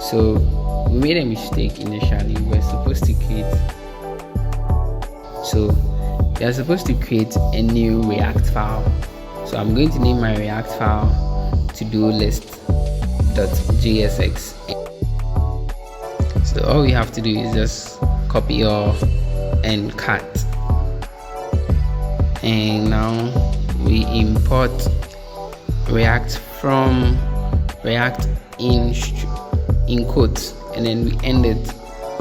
So we made a mistake initially. We are supposed to create a new React file. So I'm going to name my React file to-do list.jsx. So all we have to do is just copy all and cut. And now we import React from React in quotes, and then we end it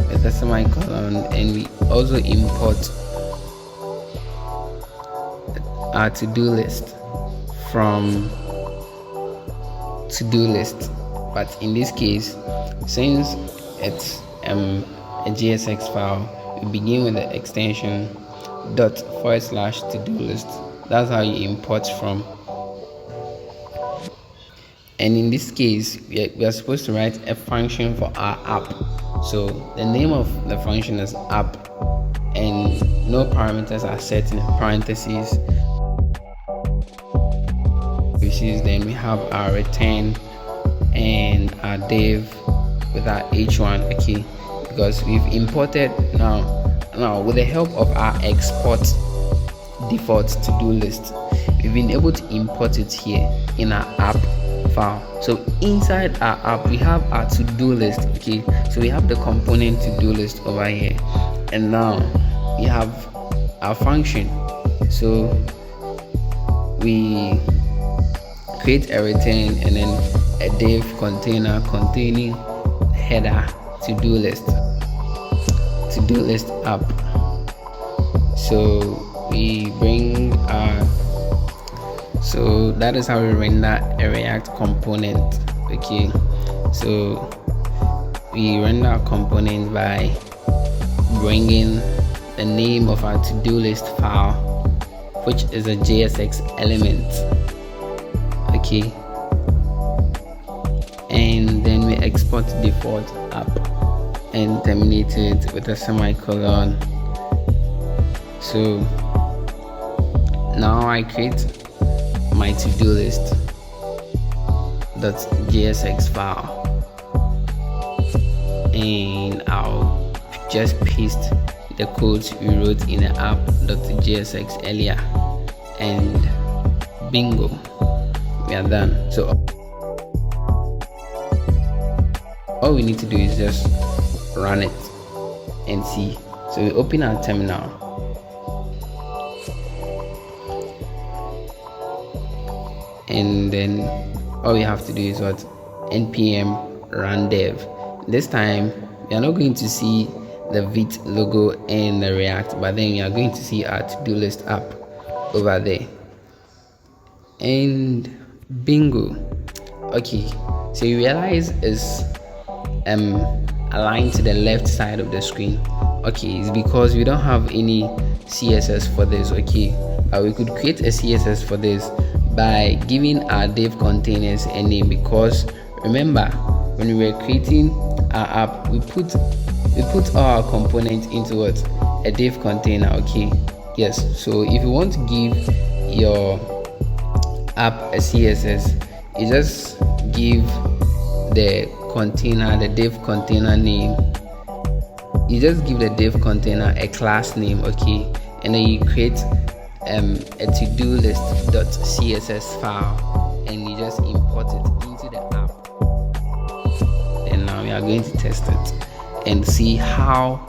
with a semicolon, and we also import our to-do list from to-do list. But in this case, since it's a JSX file, we begin with the extension ./to-do list. That's how you import from. And in this case, we are supposed to write a function for our app. So the name of the function is app, and no parameters are set in parentheses. Then we have our return and our div with our h1, okay, because we've imported now with the help of our export default to-do list, we've been able to import it here in our app file. So inside our app we have our to-do list, okay, so we have the component to-do list over here, and now we have our function. So we create a return and then a div container containing header to-do list app. So we bring our, so that is how we render a React component, okay. So we render a component by bringing the name of our to-do list file, which is a JSX element, okay, and then we export default app and terminate it with a semicolon. So now I create my to-do list .jsx file, and I'll just paste the codes we wrote in the app.jsx earlier, and bingo, we are done. So all we need to do is just run it and see. So we open our terminal, and then all we have to do is what? npm run dev. This time we are not going to see the Vite logo and the React, but then we are going to see our to-do list app over there, and bingo. Okay, so you realize it's aligned to the left side of the screen. Okay, it's because we don't have any CSS for this, okay, but we could create a CSS for this by giving our div containers a name, because remember when we were creating our app, we put our component into what? A div container, okay. Yes, so if you want to give your app a CSS, you just give the container, the div container name, you just give the div container a class name, okay, and then you create a to-do list.css file, and you just import it into the app. And now we are going to test it and see how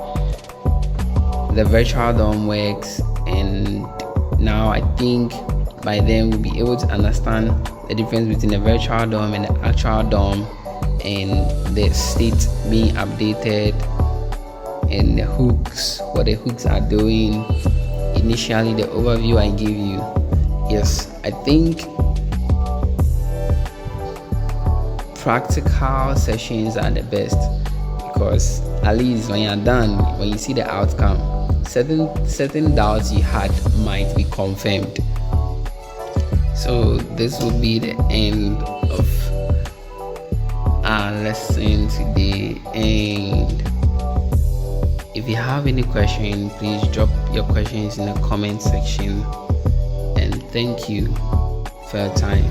the virtual DOM works, and now I think by then we'll be able to understand the difference between the virtual DOM and the actual DOM, and the state being updated, and the hooks, what the hooks are doing. Initially, the overview I gave you. Yes, I think practical sessions are the best, because at least when you're done, when you see the outcome, certain doubts you had might be confirmed. So this will be the end of our lesson today, and if you have any question, please drop your questions in the comment section, and thank you for your time.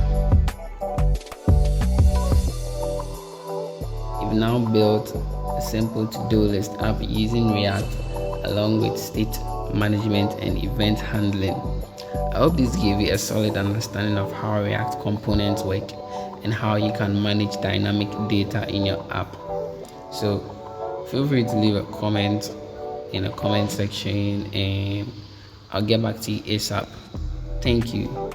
You've now built a simple to-do list app using React along with state management and event handling. I hope this gave you a solid understanding of how React components work and how you can manage dynamic data in your app. So feel free to leave a comment in the comment section, and I'll get back to you ASAP. Thank you.